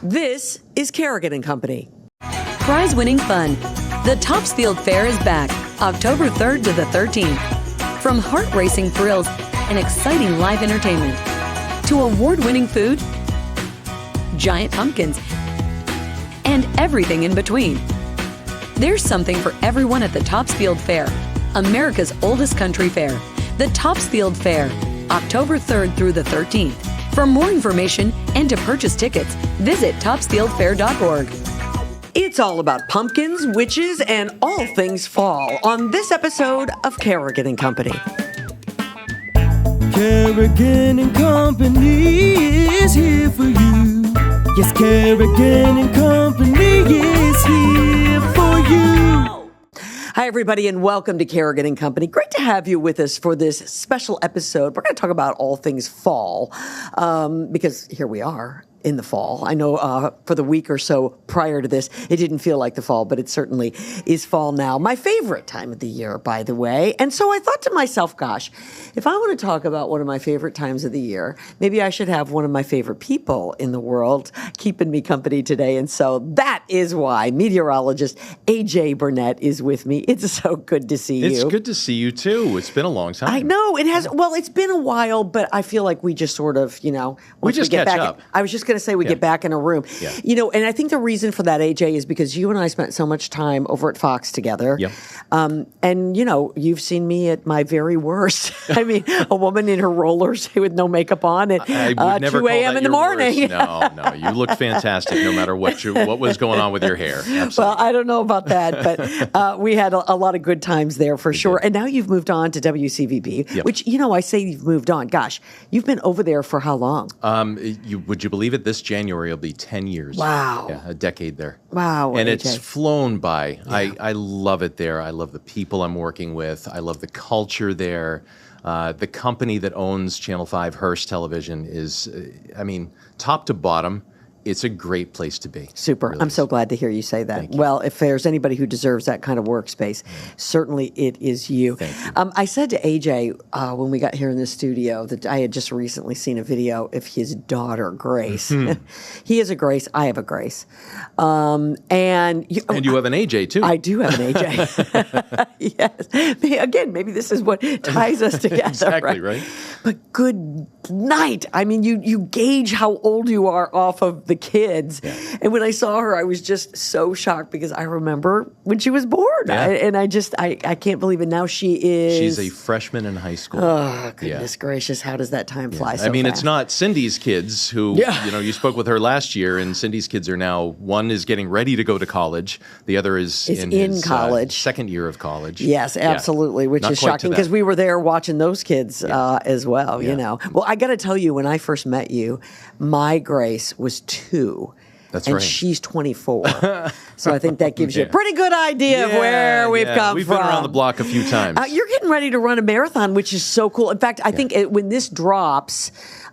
This is Kerrigan and Company. Prize-winning fun. The Topsfield Fair is back, October 3rd to the 13th. From heart-racing thrills and exciting live entertainment, to award-winning food, giant pumpkins, and everything in between. There's something for everyone at the Topsfield Fair, America's oldest country fair. The Topsfield Fair, October 3rd through the 13th. For more information and to purchase tickets, visit topsfieldfair.org. It's all about pumpkins, witches, and all things fall on this episode of Kerrigan and Company. Kerrigan and Company is here for you. Yes, Kerrigan and Company is here for you. Hi, everybody, and welcome to Kerrigan and Company. Great to have you with us for this special episode. We're going to talk about all things fall because here we are in the fall. I know for the week or so prior to this, it didn't feel like the fall, but it certainly is fall now. My favorite time of the year, by the way. And so I thought to myself, gosh, if I want to talk about one of my favorite times of the year, maybe I should have one of my favorite people in the world keeping me company today. And so that is why meteorologist A.J. Burnett is with me. It's so good to see you. It's good to see you, too. It's been a long time. I know. It has. Well, it's been a while, but I feel like we just sort of, we just get catch back. up. I was just going to say we get back in a room. Yeah. And I think the reason for that, AJ, is because you and I spent so much time over at Fox together. Yep. And, you've seen me at my very worst. I mean, a woman in her rollers with no makeup on at 2 a.m. in the morning. No, you look fantastic no matter what was going on with your hair. Absolutely. Well, I don't know about that, but we had a lot of good times there for sure. did. And now you've moved on to WCVB, which, I say you've moved on. Gosh, you've been over there for how long? Would you believe it? This January will be 10 years. Wow. Yeah, a decade there. Wow. And AJ. it's flown by. Yeah. I love it there. I love the people I'm working with. I love the culture there. The company that owns Channel 5 Hearst Television is, top to bottom, it's a great place to be. Super. Really I'm so glad to hear you say that. Thank you. Well, if there's anybody who deserves that kind of workspace, certainly it is you. Thank you. I said to AJ when we got here in the studio that I had just recently seen a video of his daughter, Grace. He has a Grace. I have a Grace. And you have an AJ, too. I do have an AJ. Yes. Again, maybe this is what ties us together. Exactly, right? But good night. I mean, you gauge how old you are off of the kids. Yeah. And when I saw her, I was just so shocked because I remember when she was born. Yeah. I can't believe it. Now She's a freshman in high school. Oh, goodness gracious. How does that time fly so fast? It's not Cindy's kids who, you spoke with her last year, and Cindy's kids are now, one is getting ready to go to college. The other is in his, college. Second year of college. Yes, absolutely, which not is shocking because we were there watching those kids as well, Well, I got to tell you, when I first met you, my Grace was 2. That's and right. she's 24. So I think that gives you a pretty good idea of where we've come from. We've been around the block a few times. You're getting ready to run a marathon, which is so cool. In fact, I think when this drops,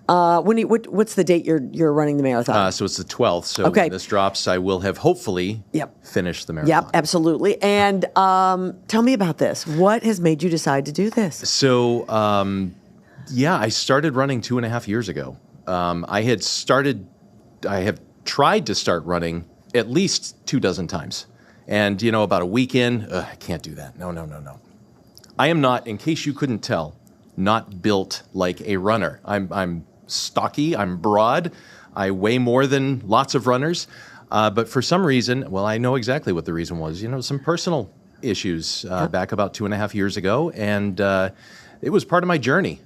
what's the date you're running the marathon? So it's the 12th. So when this drops, I will have hopefully finished the marathon. Yep, absolutely. And tell me about this. What has made you decide to do this? So, I started running 2.5 years ago. I have tried to start running at least 24 times. And, about a week in, I can't do that. No. I am not, in case you couldn't tell, not built like a runner. I'm stocky, I'm broad, I weigh more than lots of runners. But for some reason, I know exactly what the reason was. Some personal issues back about 2.5 years ago. And it was part of my journey.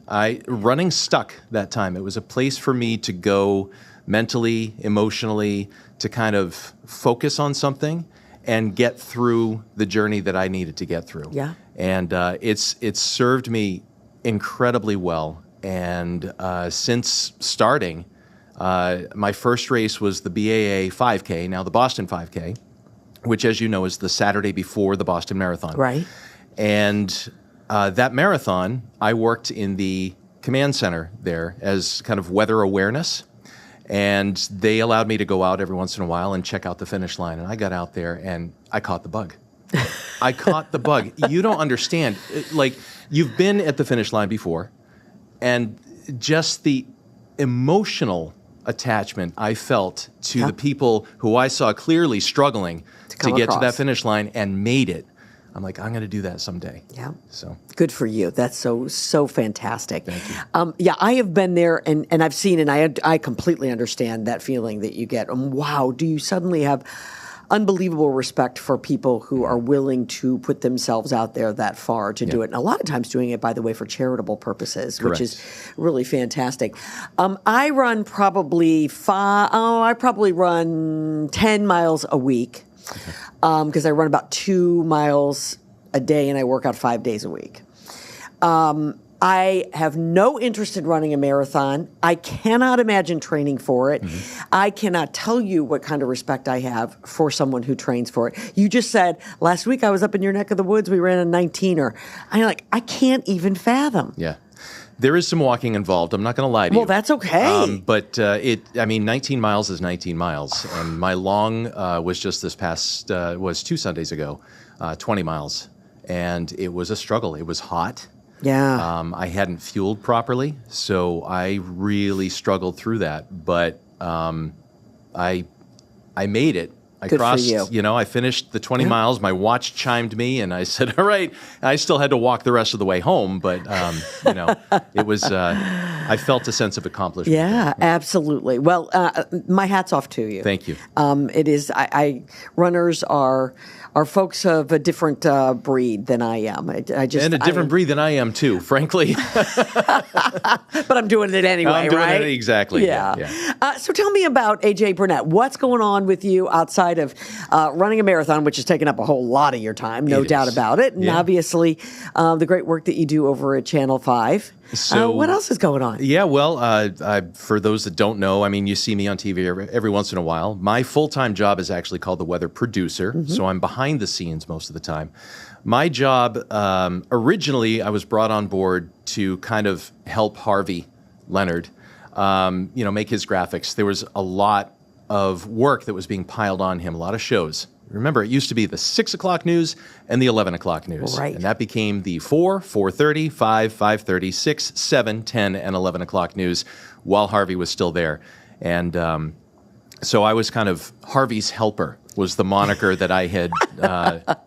Running stuck that time. It was a place for me to go mentally, emotionally, to kind of focus on something and get through the journey that I needed to get through. Yeah. And it's served me incredibly well. And since starting, my first race was the BAA 5K, now the Boston 5K, which, as you know, is the Saturday before the Boston Marathon. Right. And that marathon, I worked in the command center there as kind of weather awareness. And they allowed me to go out every once in a while and check out the finish line. And I got out there and I caught the bug. I caught the bug. You don't understand. You've been at the finish line before, and just the emotional attachment I felt to Yeah. the people who I saw clearly struggling to come get to across. that finish line and made it. I'm like, I'm going to do that someday. Yeah. So Good for you. That's so fantastic. Thank you. Yeah, I have been there and I've seen, and I completely understand that feeling that you get. Wow, do you suddenly have unbelievable respect for people who are willing to put themselves out there that far to do it. And a lot of times doing it, by the way, for charitable purposes, which is really fantastic. I run I probably run 10 miles a week because I run about 2 miles a day and I work out 5 days a week. I have no interest in running a marathon. I cannot imagine training for it. I cannot tell you what kind of respect I have for someone who trains for it. You just said, last week I was up in your neck of the woods, we ran a 19er. I'm like, I can't even fathom. Yeah. There is some walking involved. I'm not going to lie to you. Well, that's okay. But 19 miles is 19 miles. And my long was just this past, was 2 Sundays ago, 20 miles. And it was a struggle. It was hot. Yeah. I hadn't fueled properly, so I really struggled through that. But I made it. I Good for crossed, you. I finished the 20 miles. My watch chimed me, and I said, all right. I still had to walk the rest of the way home, but, it was, I felt a sense of accomplishment. Yeah, absolutely. Well, my hat's off to you. Thank you. It is. Runners are folks of a different breed than I am. I just And a different breed than I am, too, frankly. But I'm doing it anyway, I'm doing right? it exactly. Yeah. So tell me about A.J. Burnett. What's going on with you outside of running a marathon, which has taken up a whole lot of your time, no doubt about it, and obviously the great work that you do over at Channel 5. So what else is going on? Yeah, well, for those that don't know, I mean, you see me on TV every once in a while. My full-time job is actually called the weather producer, so I'm behind the scenes most of the time. My job, originally, I was brought on board to kind of help Harvey Leonard, make his graphics. There was a lot of work that was being piled on him, a lot of shows. Remember, it used to be the 6 o'clock news and the 11 o'clock news. Right. And that became the 4, 4:30, 5, 5:30, 6, 7, 10, and 11 o'clock news while Harvey was still there. And so I was kind of Harvey's helper was the moniker that I had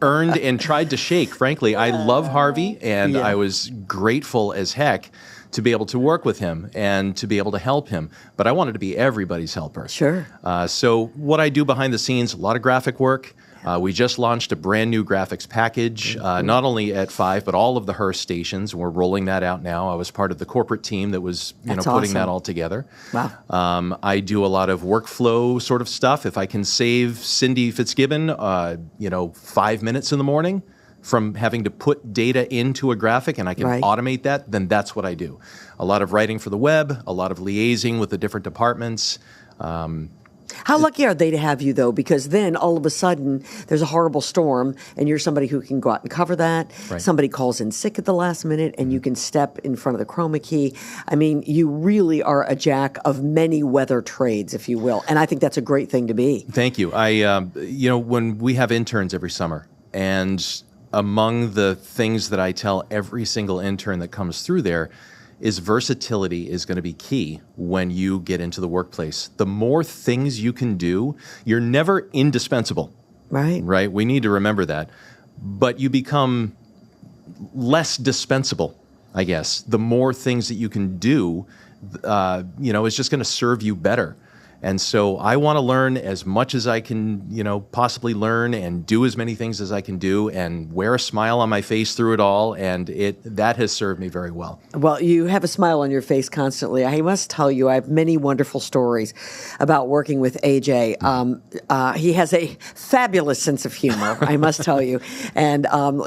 earned and tried to shake. Frankly, I love Harvey, and I was grateful as heck to be able to work with him and to be able to help him. But I wanted to be everybody's helper. Sure. So what I do behind the scenes, a lot of graphic work. We just launched a brand new graphics package, not only at 5, but all of the Hearst stations. We're rolling that out now. I was part of the corporate team that was putting awesome. that all together. Wow. I do a lot of workflow sort of stuff. If I can save Cindy Fitzgibbon, 5 minutes in the morning from having to put data into a graphic and I can automate that, then that's what I do. A lot of writing for the web, a lot of liaising with the different departments. How lucky are they to have you, though? Because then all of a sudden there's a horrible storm and you're somebody who can go out and cover that. Right. Somebody calls in sick at the last minute and you can step in front of the chroma key. I mean, you really are a jack of many weather trades, if you will. And I think that's a great thing to be. Thank you. When we have interns every summer, and among the things that I tell every single intern that comes through there is versatility is going to be key when you get into the workplace. The more things you can do, you're never indispensable. Right? We need to remember that. But you become less dispensable, I guess. The more things that you can do, is just going to serve you better. And so I want to learn as much as I can, possibly learn and do as many things as I can do and wear a smile on my face through it all. And that has served me very well. Well, you have a smile on your face constantly. I must tell you, I have many wonderful stories about working with A.J. He has a fabulous sense of humor, I must tell you. And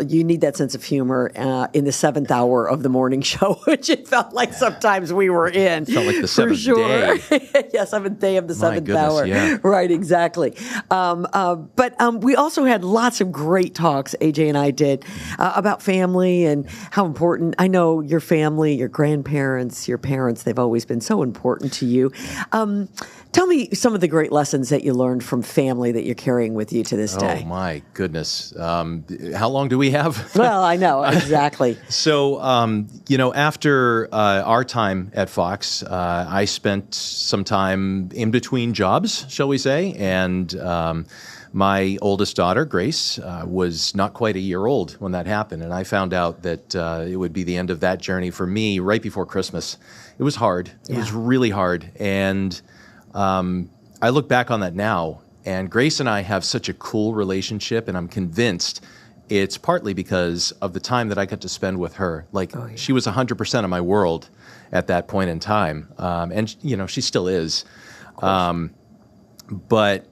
you need that sense of humor in the 7th hour of the morning show, which it felt like sometimes we were in. Felt like the 7th day. Yeah, 7th day of the 7th hour. Yeah. Right, exactly. But we also had lots of great talks, AJ and I did, about family and how important. I know your family, your grandparents, your parents, they've always been so important to you. Tell me some of the great lessons that you learned from family that you're carrying with you to this day. Oh, my goodness. How long do we have? Well, I know, exactly. So, after our time at Fox, I spent some time in between jobs, shall we say, and my oldest daughter, Grace, was not quite a year old when that happened, and I found out that it would be the end of that journey for me right before Christmas. It was hard. It was really hard, and I look back on that now, and Grace and I have such a cool relationship, and I'm convinced it's partly because of the time that I got to spend with her. She was 100% of my world at that point in time, and she still is. But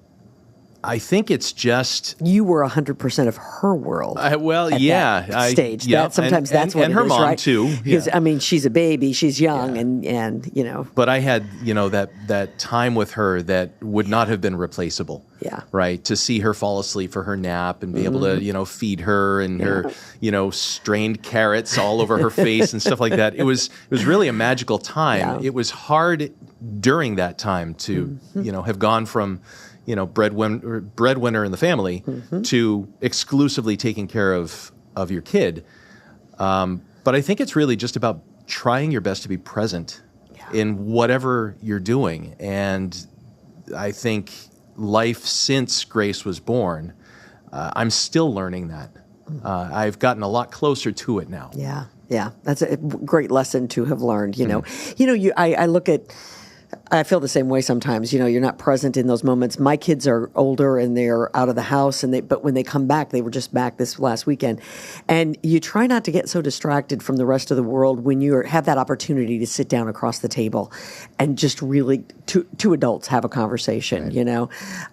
I think it's just you were 100% of her world. That stage. Sometimes that's what and it her is, mom right? too. Because I mean, she's a baby, she's young, and But I had that time with her that would not have been replaceable. Yeah. Right. To see her fall asleep for her nap and be able to feed her and her strained carrots all over her face and stuff like that. It was really a magical time. Yeah. It was hard during that time to have gone from breadwinner in the family to exclusively taking care of your kid. But I think it's really just about trying your best to be present in whatever you're doing. And I think life since Grace was born, I'm still learning that. I've gotten a lot closer to it now. Yeah, yeah. That's a great lesson to have learned, I look at, I feel the same way sometimes. You're not present in those moments. My kids are older and they're out of the house, but when they come back, they were just back this last weekend. And you try not to get so distracted from the rest of the world when you have that opportunity to sit down across the table and just really two adults have a conversation,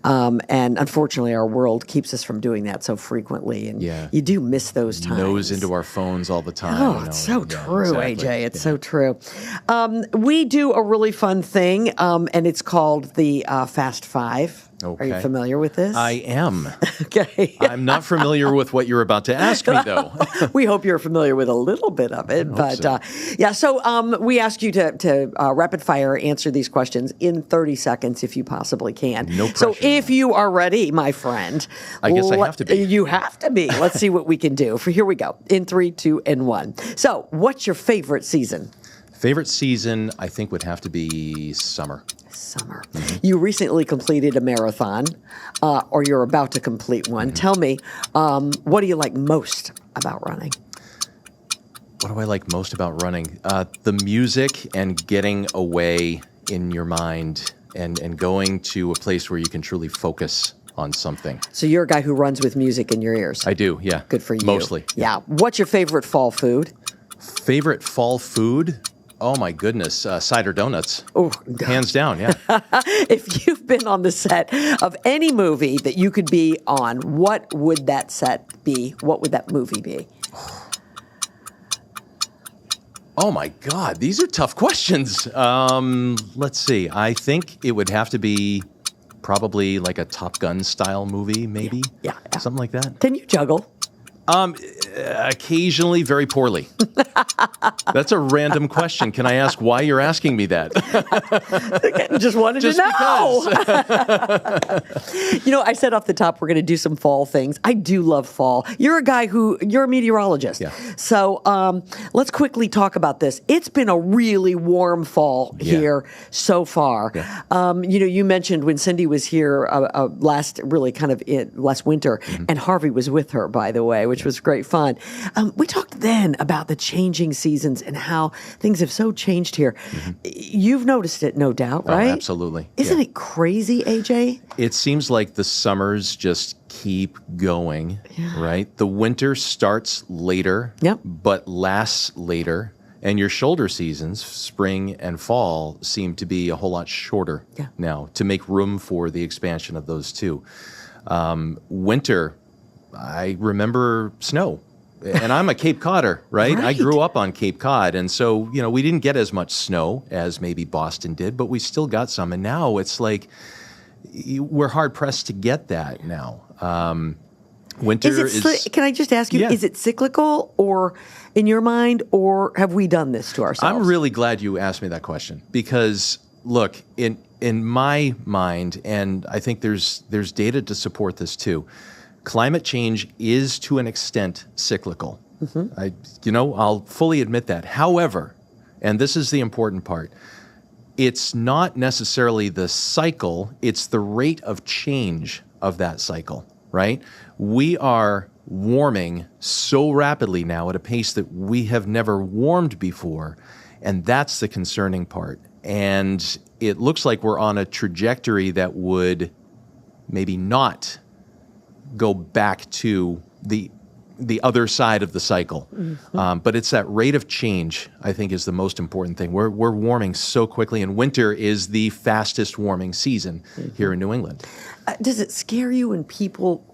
And unfortunately, our world keeps us from doing that so frequently. And you do miss those times. Nose into our phones all the time. Oh, it's so true, exactly. AJ. It's so true. We do a really fun thing, and it's called the Fast Five. Okay. Are you familiar with this? I am. Okay. I'm not familiar with what you're about to ask me, though. We hope you're familiar with a little bit of it. So we ask you to rapid fire answer these questions in 30 seconds if you possibly can. No pressure. So if you are ready, my friend. I guess I have to be. You have to be. Let's see what we can do. Here we go. In 3, 2, and 1. So what's your favorite season? Favorite season, I think, would have to be summer. Summer. You recently completed a marathon, or you're about to complete one. Tell me, what do you like most about running? What do I like most about running? The music and getting away in your mind and going to a place where you can truly focus on something. So you're a guy who runs with music in your ears. I do, yeah. Good for you. Mostly. Yeah. What's your favorite fall food? Favorite fall food? Oh, my goodness. Cider donuts. Oh, hands down, yeah. If you've been on the set of any movie that you could be on, what would that set be? What would that movie be? Oh, my God. These are tough questions. Let's see. I think it would have to be probably like a Top Gun style movie, maybe. Yeah. Something like that. Can you juggle? Occasionally, very poorly. That's a random question. Can I ask why you're asking me that? Just wanted to know. Because. I said off the top we're going to do some fall things. I do love fall. You're a guy you're a meteorologist. Yeah. So let's quickly talk about this. It's been a really warm fall here so far. Yeah. You mentioned when Cindy was here last winter, and Harvey was with her, by the way, which was great fun. We talked then about the changing seasons and how things have so changed here. You've noticed it, no doubt, right? Oh, absolutely. Isn't it crazy, AJ? It seems like the summers just keep going, right? The winter starts later, but lasts later. And your shoulder seasons, spring and fall, seem to be a whole lot shorter now to make room for the expansion of those two. Winter, I remember snow. And I'm a Cape Codder, right? I grew up on Cape Cod. And so, we didn't get as much snow as maybe Boston did, but we still got some. And now it's like we're hard-pressed to get that now. Winter is... Can I just ask you, is it cyclical or in your mind, or have we done this to ourselves? I'm really glad you asked me that question because, look, in my mind, and I think there's data to support this too, climate change is to an extent cyclical. I'll fully admit that. However, and this is the important part, it's not necessarily the cycle, it's the rate of change of that cycle, right? We are warming so rapidly now at a pace that we have never warmed before, and that's the concerning part. And it looks like we're on a trajectory that would maybe not go back to the other side of the cycle. But it's that rate of change, I think, is the most important thing. We're warming so quickly, and winter is the fastest warming season here in New England. Does it scare you when people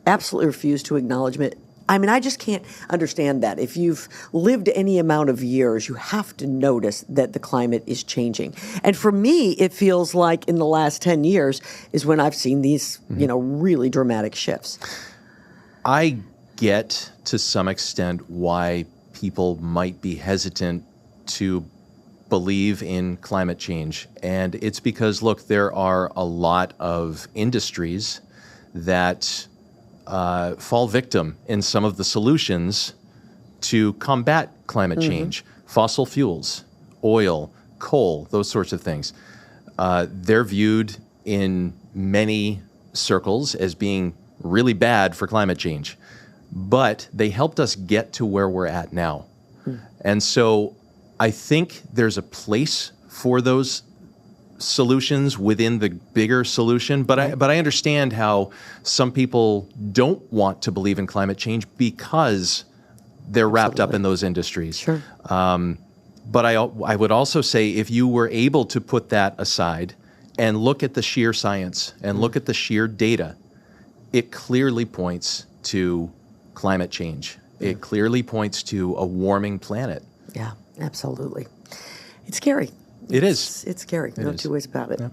absolutely refuse to acknowledge it? I mean, I just can't understand that. If you've lived any amount of years, you have to notice that the climate is changing. And for me, it feels like in the last 10 years is when I've seen these, really dramatic shifts. I get to some extent why people might be hesitant to believe in climate change. And it's because, look, there are a lot of industries that fall victim in some of the solutions to combat climate change. Fossil fuels, oil, coal, those sorts of things. They're viewed in many circles as being really bad for climate change. But they helped us get to where we're at now. And so I think there's a place for those solutions within the bigger solution, but I understand how some people don't want to believe in climate change because they're wrapped up in those industries. Sure. But I would also say if you were able to put that aside and look at the sheer science and look at the sheer data, it clearly points to climate change. It clearly points to a warming planet. Yeah, absolutely. It's scary. It's scary. No two ways about it. Yeah.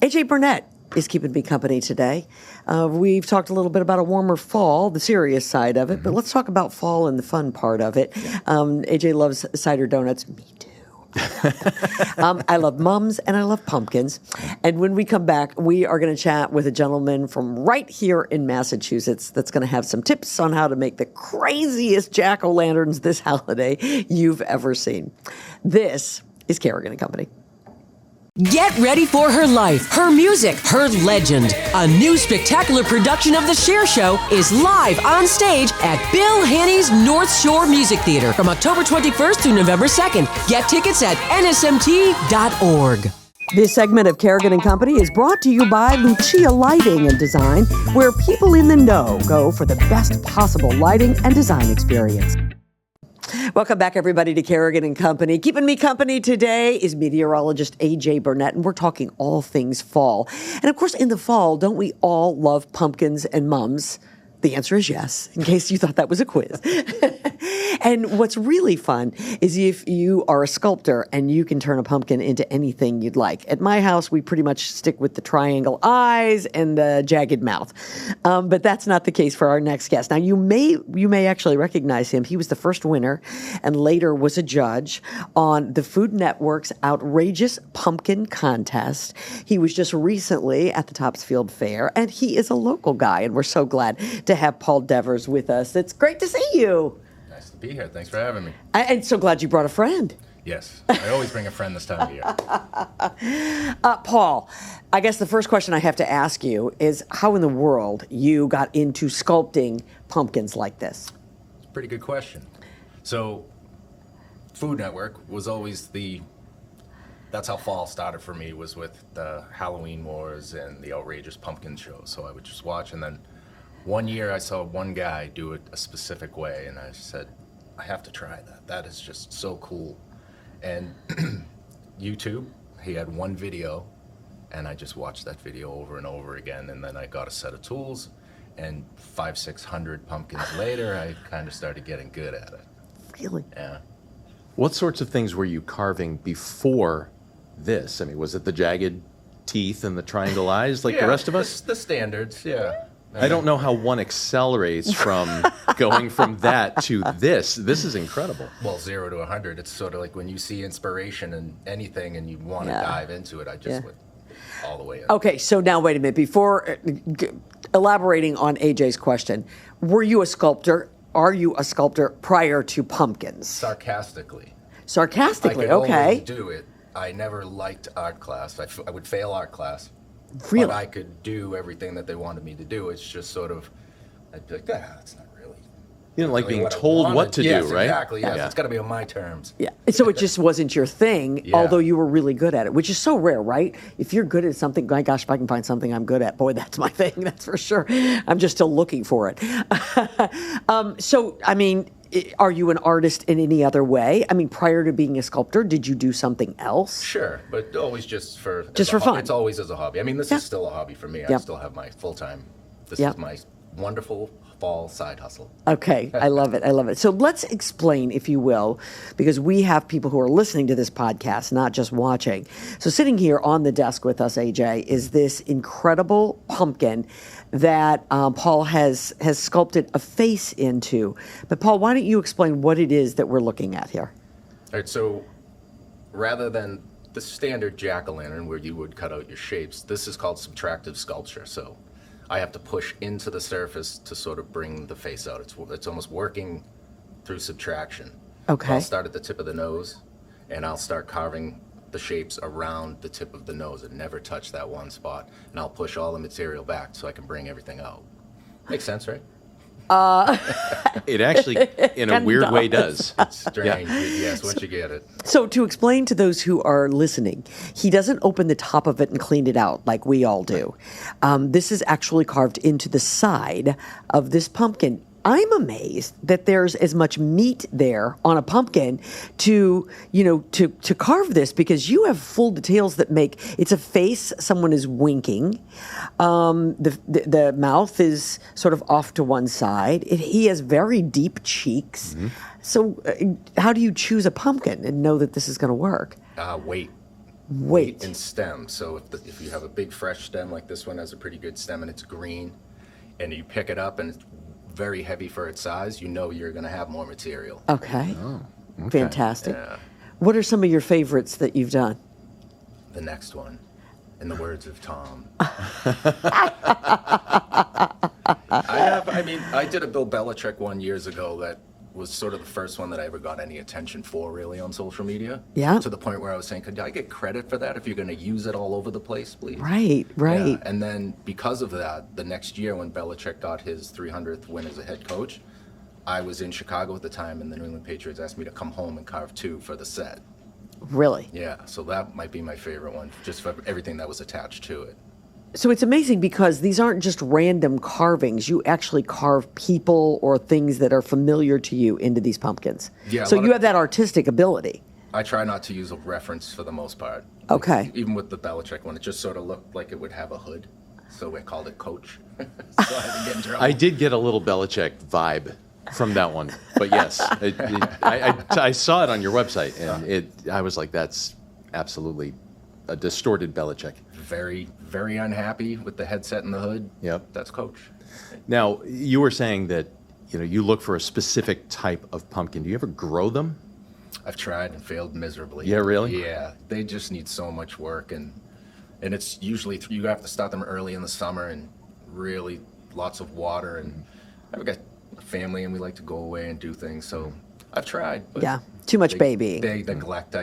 A.J. Burnett is keeping me company today. We've talked a little bit about a warmer fall, the serious side of it, but let's talk about fall and the fun part of it. A.J. loves cider donuts. Me too. I love mums and I love pumpkins. And when we come back, we are going to chat with a gentleman from right here in Massachusetts that's going to have some tips on how to make the craziest jack-o'-lanterns this holiday you've ever seen. This is Kerrigan and Company. Get ready for her life, her music, her legend. A new spectacular production of The Cher Show is live on stage at Bill Haney's North Shore Music Theater from October 21st through November 2nd. Get tickets at nsmt.org. This segment of Kerrigan and Company is brought to you by Lucia Lighting and Design, where people in the know go for the best possible lighting and design experience. Welcome back, everybody, to Kerrigan and Company. Keeping me company today is meteorologist A.J. Burnett, and we're talking all things fall. And, of course, in the fall, don't we all love pumpkins and mums? The answer is yes, in case you thought that was a quiz. And what's really fun is if you are a sculptor and you can turn a pumpkin into anything you'd like. At my house, we pretty much stick with the triangle eyes and the jagged mouth. But that's not the case for our next guest. Now, you may actually recognize him. He was the first winner and later was a judge on the Food Network's Outrageous Pumpkin Contest. He was just recently at the Topsfield Fair, and he is a local guy, and we're so glad to have Paul Devers with us. It's great to see you. Nice to be here. Thanks for having me. And so glad you brought a friend. Yes, I always bring a friend this time of year. Paul, I guess the first question I have to ask you is how in the world you got into sculpting pumpkins like this? It's a pretty good question. So, Food Network was always that's how fall started for me, was with the Halloween Wars and the Outrageous Pumpkin show. So I would just watch, and then one year I saw one guy do it a specific way, and I said, I have to try that. That is just so cool. And YouTube, he had one video, and I just watched that video over and over again, and then I got a set of tools, and 500-600 pumpkins later, I kind of started getting good at it. Really? Yeah. What sorts of things were you carving before this? I mean, was it the jagged teeth and the triangle eyes like the rest of us? The standards, yeah. I don't know how one accelerates from going from that to this. This is incredible. Well, 0 to 100, it's sort of like when you see inspiration in anything and you want to Yeah. dive into it, I just went all the way in. Okay, so now wait a minute. Before elaborating on AJ's question, were you a sculptor? Are you a sculptor prior to pumpkins? Sarcastically. Sarcastically, I could okay. always do it. I never liked art class. I would fail art class. Really? But I could do everything that they wanted me to do. It's just sort of, I'd be like, that's not really. You didn't like really being what I told wanted." what to Yes, do, right? Exactly. Yes, Yeah. it's got to be on my terms. Yeah. So it just wasn't your thing, Yeah. although you were really good at it, which is so rare, right? If you're good at something, my gosh, if I can find something I'm good at, boy, that's my thing. That's for sure. I'm just still looking for it. So, I mean, are you an artist in any other way? I mean, prior to being a sculptor, did you do something else? Sure, but always just for Just as a for fun. It's always as a hobby. I mean, this Yeah. is still a hobby for me. I Yep. still have my full time. This Yep. is my wonderful fall side hustle. Okay, I love it. I love it. So let's explain, if you will, because we have people who are listening to this podcast, not just watching. So sitting here on the desk with us, AJ, is this incredible pumpkin that Paul has sculpted a face into. But Paul, why don't you explain what it is that we're looking at here? All right, so rather than the standard jack-o'-lantern where you would cut out your shapes, this is called subtractive sculpture. So I have to push into the surface to sort of bring the face out. It's almost working through subtraction. Okay. I'll start at the tip of the nose, and I'll start carving the shapes around the tip of the nose and never touch that one spot. And I'll push all the material back so I can bring everything out. Makes sense, right? It actually, in a Kinda weird way, does. does. Strange, yes, once you get it. So to explain to those who are listening, he doesn't open the top of it and clean it out like we all do. This is actually carved into the side of this pumpkin. I'm amazed that there's as much meat there on a pumpkin to carve this, because you have full details that make it's a face. Someone is winking. The mouth is sort of off to one side. He has very deep cheeks. Mm-hmm. So how do you choose a pumpkin and know that this is going to work? Weight. Weight. And stem. So if you have a big fresh stem like this one has a pretty good stem and it's green, and you pick it up and it's very heavy for its size, you know you're going to have more material. Okay. Fantastic. Yeah. What are some of your favorites that you've done? The next one, in the words of Tom. I did a Bill Belichick one years ago that was sort of the first one that I ever got any attention for, really, on social media. Yeah. To the point where I was saying, could I get credit for that if you're going to use it all over the place, please? Right. Yeah. And then because of that, the next year when Belichick got his 300th win as a head coach, I was in Chicago at the time, and the New England Patriots asked me to come home and carve 2 for the set. Really? Yeah, so that might be my favorite one, just for everything that was attached to it. So it's amazing because these aren't just random carvings. You actually carve people or things that are familiar to you into these pumpkins. Yeah, So a lot you of- have that artistic ability. I try not to use a reference for the most part. Okay. Even with the Belichick one, it just sort of looked like it would have a hood, so we called it Coach. So I had to get in trouble. I did get a little Belichick vibe from that one, but yes, I saw it on your website, and I was like, that's absolutely a distorted Belichick. Very, very unhappy with the headset and the hood. Yep. That's Coach. Now, you were saying that you look for a specific type of pumpkin. Do you ever grow them? I've tried and failed miserably. Yeah, really? Yeah, they just need so much work, and it's usually you have to start them early in the summer and really lots of water. And I've got a family, and we like to go away and do things. So I've tried. But Yeah, too much babying. They neglect.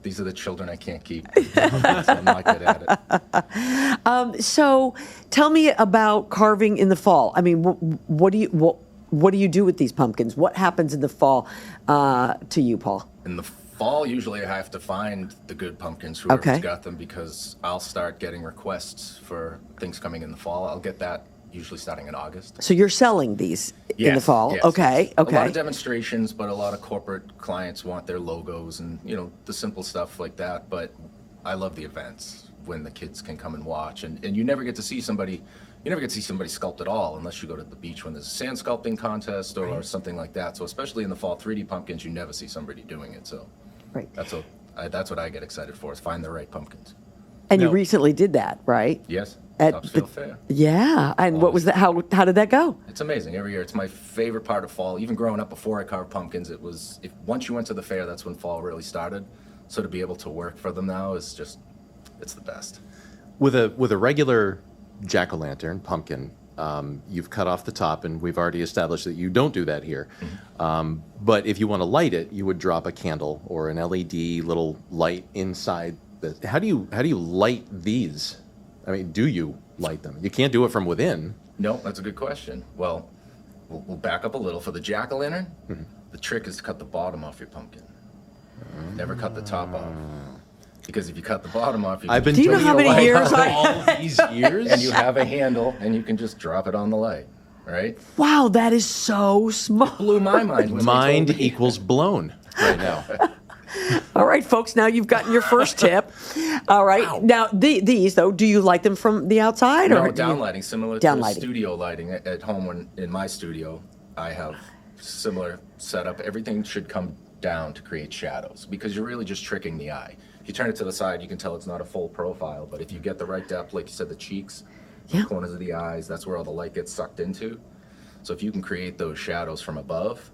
These are the children I can't keep. So I'm not good at it. So tell me about carving in the fall. I mean, what do you do with these pumpkins? What happens in the fall to you, Paul? In the fall, usually I have to find the good pumpkins, whoever's Okay. got them, because I'll start getting requests for things coming in the fall. I'll get that usually starting in August. So you're selling these in the Yes, fall? yes. Okay. A lot Okay. of demonstrations, but a lot of corporate clients want their logos and, the simple stuff like that. But I love the events when the kids can come and watch. And you never get to see somebody sculpt at all unless you go to the beach when there's a sand sculpting contest or something like that. So especially in the fall, 3D pumpkins, you never see somebody doing it. So Right. that's what I get excited for, is find the right pumpkins. And you No. recently did that, right? Yes. At Topsfield Fair. Yeah, and what was that? How did that go? It's amazing every year. It's my favorite part of fall. Even growing up, before I carved pumpkins, it was once you went to the fair, that's when fall really started. So to be able to work for them now is just, it's the best. With a regular jack-o'-lantern pumpkin, you've cut off the top, and we've already established that you don't do that here. But if you want to light it, you would drop a candle or an LED little light inside. How do you light these? I mean, do you light them? You can't do it from within. No, that's a good question. Well, we'll back up a little. For the jack-o'-lantern, the trick is to cut the bottom off your pumpkin. Never cut the top off. Because if you cut the bottom off, I've been Do you know how many years all these years, and you have a handle, and you can just drop it on the light, right? Wow, that is so smart. Blew my mind. When they mind told me. equals blown right now. All right, folks, now you've gotten your first tip. All right, now these though, do you light them from the outside No, or do you- downlighting, similar to Downlighting. studio lighting at home. When in my studio, I have similar setup. Everything should come down to create shadows because you're really just tricking the eye. If you turn it to the side, you can tell it's not a full profile. But if you get the right depth, like you said, the cheeks, Yeah. the corners of the eyes, that's where all the light gets sucked into. So if you can create those shadows from above,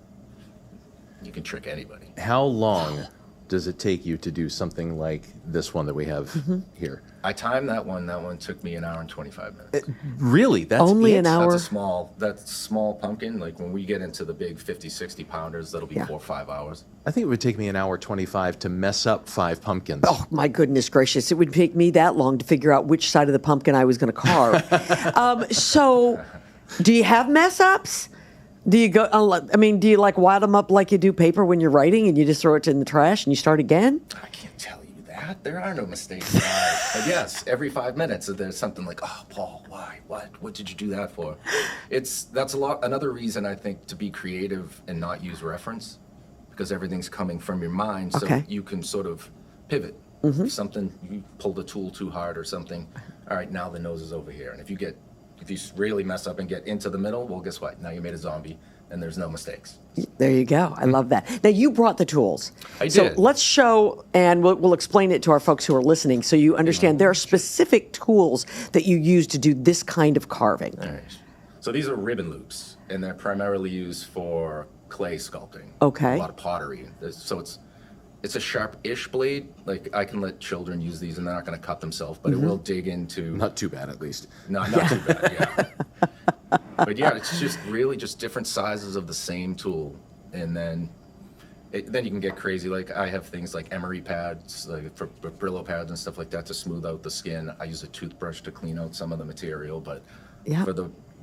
you can trick anybody. How long does it take you to do something like this one that we have here? I timed that one. That one took me 1 hour and 25 minutes. Really? That's Only it? an hour? That's small pumpkin. Like when we get into the big 50, 60 pounders, that'll be Yeah. 4 or 5 hours. I think it would take me 1 hour 25 to mess up 5 pumpkins. Oh my goodness gracious! It would take me that long to figure out which side of the pumpkin I was going to carve. So, do you have mess ups? Do you go? I mean, do you like wad them up like you do paper when you're writing, and you just throw it in the trash and you start again? I can't tell you that. There are no mistakes in life. But yes, every 5 minutes there's something like, oh, Paul, why? What did you do that for? That's a lot. Another reason I think to be creative and not use reference, because everything's coming from your mind, so Okay. you can sort of pivot. If something, you pull the tool too hard or something, all right, now the nose is over here. And if you really mess up and get into the middle, well, guess what? Now you made a zombie and there's no mistakes. There you go. I love that. Now you brought the tools. I So did. let's show, and we'll explain it to our folks who are listening, so you understand there are specific tools that you use to do this kind of carving. All right. So these are ribbon loops, and they're primarily used for clay sculpting. Okay. A lot of pottery. So it's a sharp-ish blade. Like I can let children use these, and they're not going to cut themselves, but it will dig into. Not too bad, at least. Not too bad. Yeah. But yeah, it's just really just different sizes of the same tool, and then you can get crazy. Like I have things like emery pads, like for Brillo pads and stuff like that to smooth out the skin. I use a toothbrush to clean out some of the material, but Yeah. for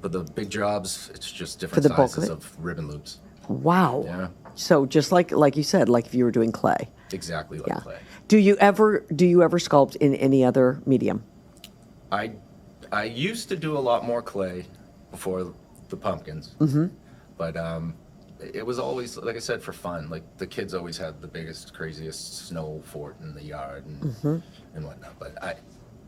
the big jobs, it's just For different the bulk of sizes it? of ribbon loops. Wow. Yeah. So just like you said, like if you were doing clay. Exactly like Yeah. clay. Do you ever sculpt in any other medium? I used to do a lot more clay before the pumpkins, but it was always, like I said, for fun. Like the kids always had the biggest, craziest snow fort in the yard and whatnot. But I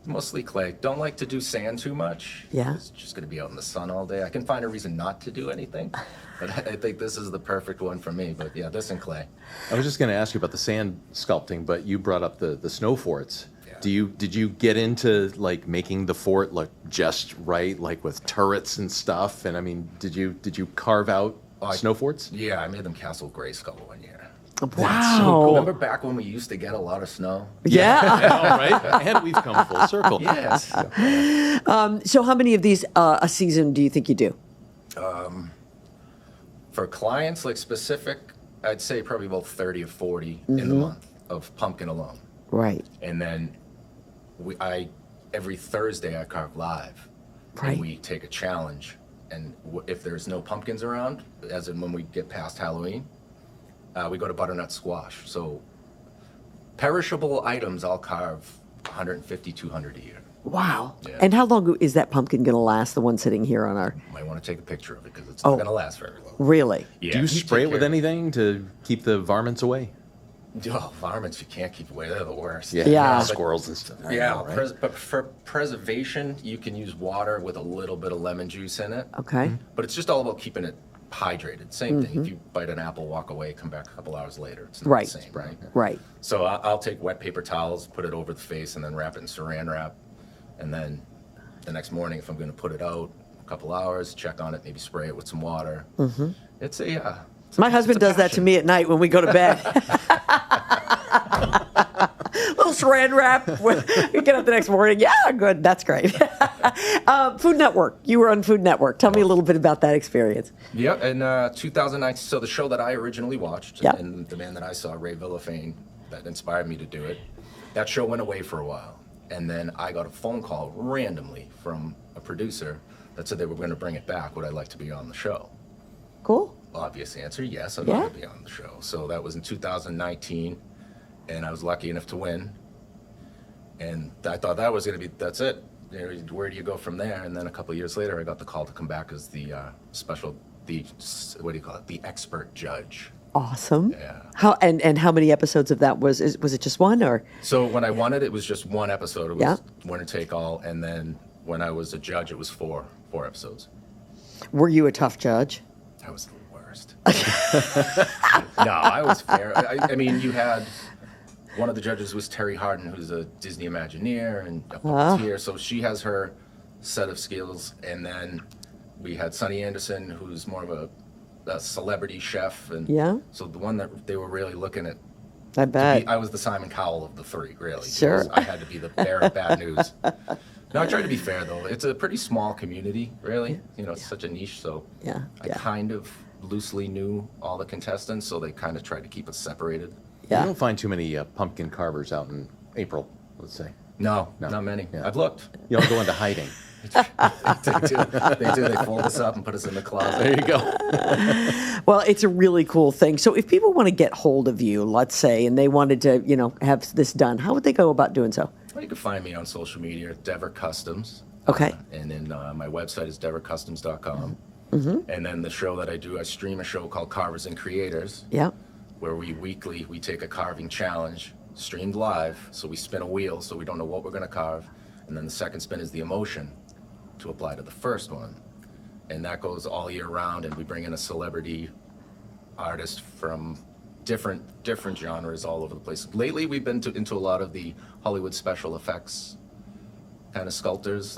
mostly clay. Don't like to do sand too much. Yeah. It's just going to be out in the sun all day. I can find a reason not to do anything, but I think this is the perfect one for me. But yeah, this and clay. I was just going to ask you about the sand sculpting, but you brought up the snow forts. Yeah. Did you get into like making the fort look just right, like with turrets and stuff? And I mean, did you carve out snow forts? Yeah, I made them Castle Grayskull one year. Wow. Remember back when we used to get a lot of snow? Yeah. All right, and we've come full circle. Yes. So how many of these a season do you think you do? For clients, like specific, I'd say probably about 30 or 40 in the month of pumpkin alone. Right. And then every Thursday I carve live. Right. And we take a challenge. And if there's no pumpkins around, as in when we get past Halloween, we go to butternut squash. So perishable items, I'll carve 150, 200 a year. Wow. Yeah. And how long is that pumpkin going to last, the one sitting here on our... Might want to take a picture of it because it's not going to last very long. Really? Yeah, Do you take spray it with care of anything to keep the varmints away? Oh, varmints you can't keep away. They're the worst. Yeah. Squirrels and stuff. I Yeah, know, right? but for preservation, you can use water with a little bit of lemon juice in it. Okay. But it's just all about keeping it hydrated. Same thing. If you bite an apple, walk away, come back a couple hours later, it's not Right. the same, right? Right. So I'll take wet paper towels, put it over the face, and then wrap it in saran wrap, and then the next morning if I'm going to put it out. A couple hours, check on it, maybe spray it with some water. It's a My husband does that to me at night when we go to bed. Little saran wrap. We get up the next morning. Yeah, good. That's great. Food Network. You were on Food Network. Tell me a little bit about that experience. Yeah, in 2019, so the show that I originally watched, Yep. and the man that I saw, Ray Villafane, that inspired me to do it, that show went away for a while. And then I got a phone call randomly from a producer that said they were going to bring it back. Would I like to be on the show? Cool. Obvious answer, yes, I'd Yeah. like to be on the show. So that was in 2019, and I was lucky enough to win. And I thought that was going to be, that's it. You know, where do you go from there? And then a couple of years later, I got the call to come back as the what do you call it? The expert judge. Awesome. Yeah. How and how many episodes of that was it just one or? So when I won it, it was just one episode. It was Yeah. winner take all. And then when I was a judge, it was four episodes. Were you a tough judge? I was the worst. No, I was fair. I mean, you had one of the judges was Terry Hardin, who's a Disney Imagineer and a puppeteer. So she has her set of skills. And then we had Sonny Anderson, who's more of a celebrity chef. And Yeah. so the one that they were really looking at. I bet. I was the Simon Cowell of the three, really. Sure. I had to be the bearer of bad news. No, I tried to be fair, though. It's a pretty small community, really. You know, it's such a niche, so Yeah, I yeah. kind of loosely knew all the contestants, so they kind of tried to keep us separated. Yeah. You don't find too many pumpkin carvers out in April, let's say. No, not many. Yeah. I've looked. You don't go into hiding. They do. They fold us up and put us in the closet. There you go. Well, it's a really cool thing. So if people want to get hold of you, let's say, and they wanted to, have this done, how would they go about doing so? Well, you can find me on social media, Dever Customs. Okay. And then my website is devercustoms.com. And then the show that I do, I stream a show called Carvers and Creators. Yeah. Where we take a carving challenge, streamed live. So we spin a wheel, so we don't know what we're going to carve. And then the second spin is the emotion to apply to the first one. And that goes all year round, and we bring in a celebrity artist from different genres all over the place. Lately, we've been into a lot of the Hollywood special effects kind of sculptors,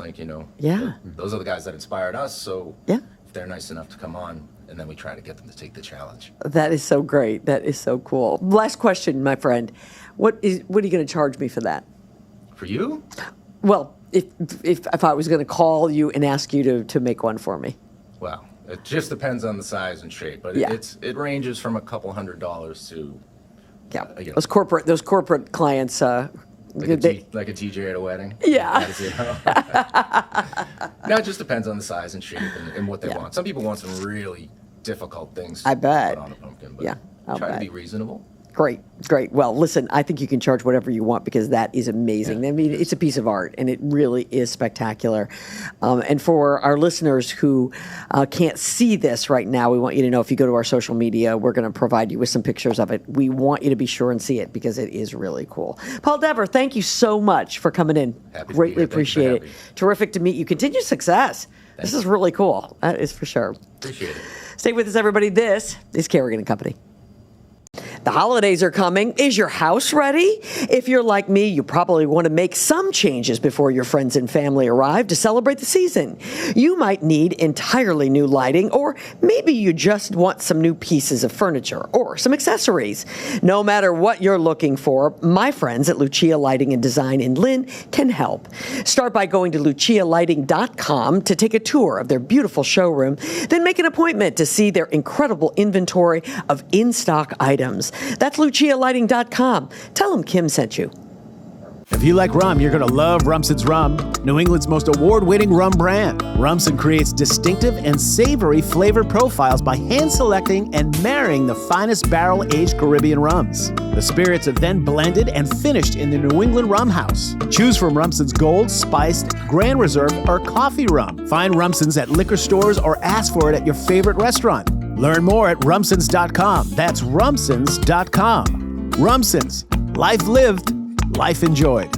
Yeah. those are the guys that inspired us. So Yeah. if they're nice enough to come on, and then we try to get them to take the challenge. That is so great. That is so cool. Last question, my friend. What are you going to charge me for that? For you? Well, if I was going to call you and ask you to make one for me. Well, it just depends on the size and shape, but Yeah. it ranges from a couple $100s to Yeah. Yeah. Those corporate clients. like a DJ at a wedding. Yeah. No, it just depends on the size and shape and what they Yeah. want. Some people want some really difficult things I bet. to put on a pumpkin, but Yeah, I'll try bet. to be reasonable. Great. Well, listen, I think you can charge whatever you want because that is amazing. Yeah. I mean, it's a piece of art, and it really is spectacular. And for our listeners who can't see this right now, we want you to know if you go to our social media, we're going to provide you with some pictures of it. We want you to be sure and see it because it is really cool. Paul Dever, thank you so much for coming in. Happy to be Greatly here. Thank you for appreciate it. having me. Terrific to meet you. Continued success. This is really cool. That is for sure. Appreciate it. Stay with us, everybody. This is Kerrigan and Company. The holidays are coming. Is your house ready? If you're like me, you probably want to make some changes before your friends and family arrive to celebrate the season. You might need entirely new lighting, or maybe you just want some new pieces of furniture or some accessories. No matter what you're looking for, my friends at Lucia Lighting and Design in Lynn can help. Start by going to lucialighting.com to take a tour of their beautiful showroom, then make an appointment to see their incredible inventory of in-stock items. That's lucialighting.com. Tell them Kim sent you. If you like rum, you're going to love Rumson's Rum, New England's most award-winning rum brand. Rumson creates distinctive and savory flavor profiles by hand-selecting and marrying the finest barrel-aged Caribbean rums. The spirits are then blended and finished in the New England Rum House. Choose from Rumson's Gold, Spiced, Grand Reserve, or Coffee Rum. Find Rumson's at liquor stores or ask for it at your favorite restaurant. Learn more at rumsons.com. That's rumsons.com. Rumsons. Life lived. Life enjoyed.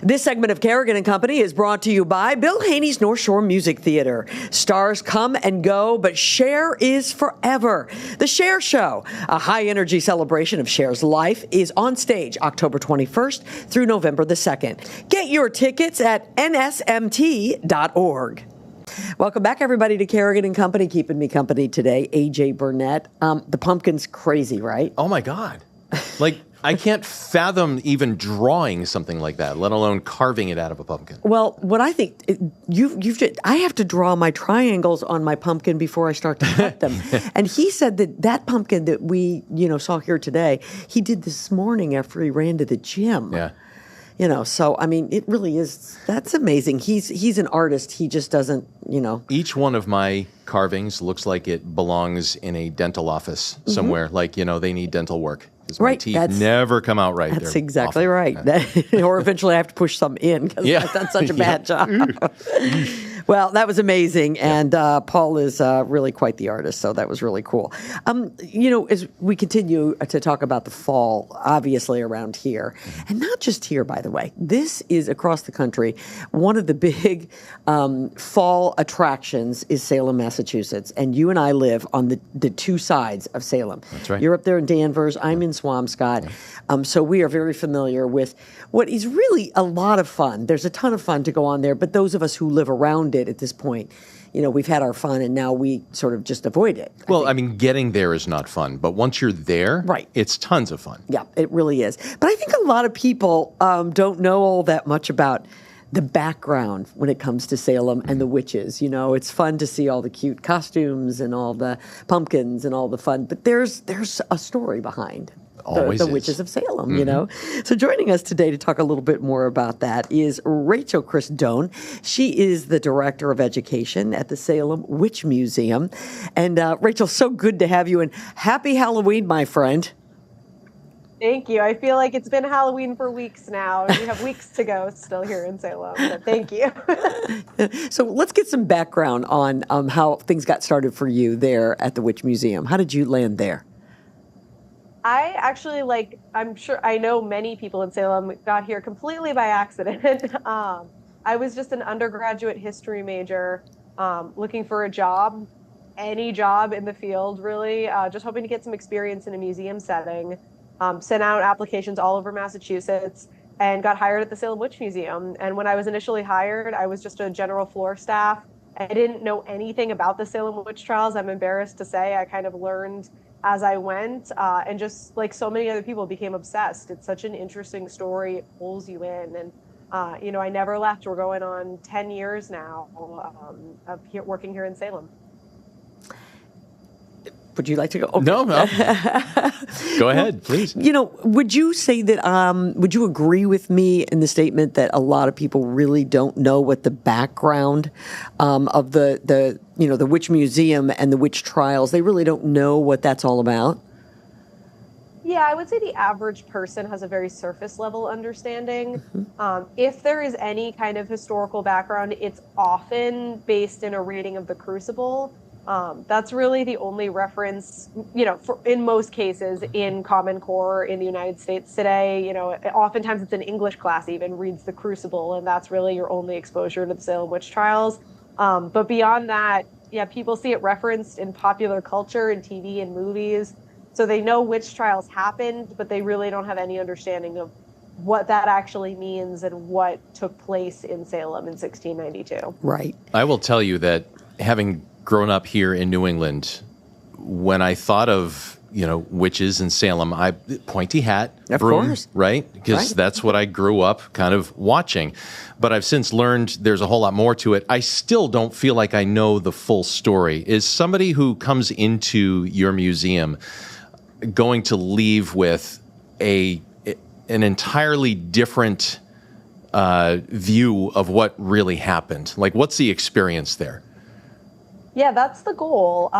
This segment of Kerrigan and Company is brought to you by Bill Haney's North Shore Music Theater. Stars come and go, but Cher is forever. The Cher Show, a high-energy celebration of Cher's life, is on stage October 21st through November the 2nd. Get your tickets at nsmt.org. Welcome back, everybody, to Kerrigan and Company. Keeping me company today, A.J. Burnett. The pumpkin's crazy, right? Oh, my God. Like, I can't fathom even drawing something like that, let alone carving it out of a pumpkin. Well, what I think, I have to draw my triangles on my pumpkin before I start to cut them. And he said that pumpkin that we, saw here today, he did this morning after he ran to the gym. Yeah. So, I mean, it really is, that's amazing. He's an artist. He just doesn't, Each one of my carvings looks like it belongs in a dental office somewhere. Like, they need dental work. Because my teeth never come out right. That's They're exactly awful. right. Or eventually I have to push some in because I've done such a bad job. Well, that was amazing. And Paul is really quite the artist, so that was really cool. As we continue to talk about the fall, obviously around here, and not just here, by the way, this is across the country. One of the big fall attractions is Salem, Massachusetts. And you and I live on the two sides of Salem. That's right. You're up there in Danvers. I'm in Swampscott. So we are very familiar with what is really a lot of fun. There's a ton of fun to go on there, but those of us who live around it at this point, we've had our fun and now we sort of just avoid it. I mean, getting there is not fun, but once you're there, it's tons of fun. Yeah, it really is. But I think a lot of people don't know all that much about the background when it comes to Salem and the witches. It's fun to see all the cute costumes and all the pumpkins and all the fun, but there's a story behind the Witches of Salem, So joining us today to talk a little bit more about that is Rachel Christone. She is the Director of Education at the Salem Witch Museum. And Rachel, so good to have you, and happy Halloween, my friend. Thank you. I feel like it's been Halloween for weeks now. We have weeks to go still here in Salem, but thank you. So let's get some background on how things got started for you there at the Witch Museum. How did you land there? I actually, I'm sure I know many people in Salem got here completely by accident. I was just an undergraduate history major looking for a job, any job in the field, really, just hoping to get some experience in a museum setting. Sent out applications all over Massachusetts and got hired at the Salem Witch Museum. And when I was initially hired, I was just a general floor staff. I didn't know anything about the Salem Witch Trials. I'm embarrassed to say. I kind of learned as I went, and just like so many other people, became obsessed. It's such an interesting story. It pulls you in. And, I never left. We're going on 10 years now of working here in Salem. Would you like to go? Okay. No. Go ahead, please. Would you say that, would you agree with me in the statement that a lot of people really don't know what the background of the Witch Museum and the witch trials, they really don't know what that's all about? Yeah, I would say the average person has a very surface level understanding. If there is any kind of historical background, it's often based in a reading of the Crucible. That's really the only reference, in most cases in Common Core in the United States today. Oftentimes it's an English class even reads the Crucible, and that's really your only exposure to the Salem Witch Trials. But beyond that, people see it referenced in popular culture and TV and movies. So they know witch trials happened, but they really don't have any understanding of what that actually means and what took place in Salem in 1692. Right. I will tell you that having grown up here in New England, when I thought of, witches in Salem, pointy hat, broom, right? Because that's what I grew up kind of watching. But I've since learned there's a whole lot more to it. I still don't feel like I know the full story. Is somebody who comes into your museum going to leave with an entirely different view of what really happened? Like, what's the experience there? Yeah, that's the goal.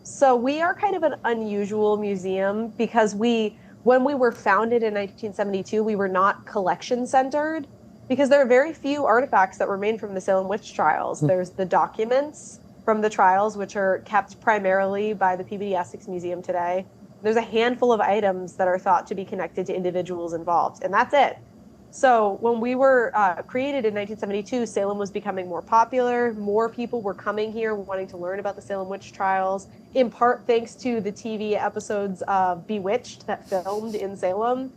So we are kind of an unusual museum because when we were founded in 1972, we were not collection centered because there are very few artifacts that remain from the Salem Witch Trials. There's the documents from the trials, which are kept primarily by the Peabody Essex Museum today. There's a handful of items that are thought to be connected to individuals involved, and that's it. So when we were created in 1972, Salem was becoming more popular. More people were coming here wanting to learn about the Salem witch trials, in part thanks to the TV episodes of Bewitched that filmed in Salem.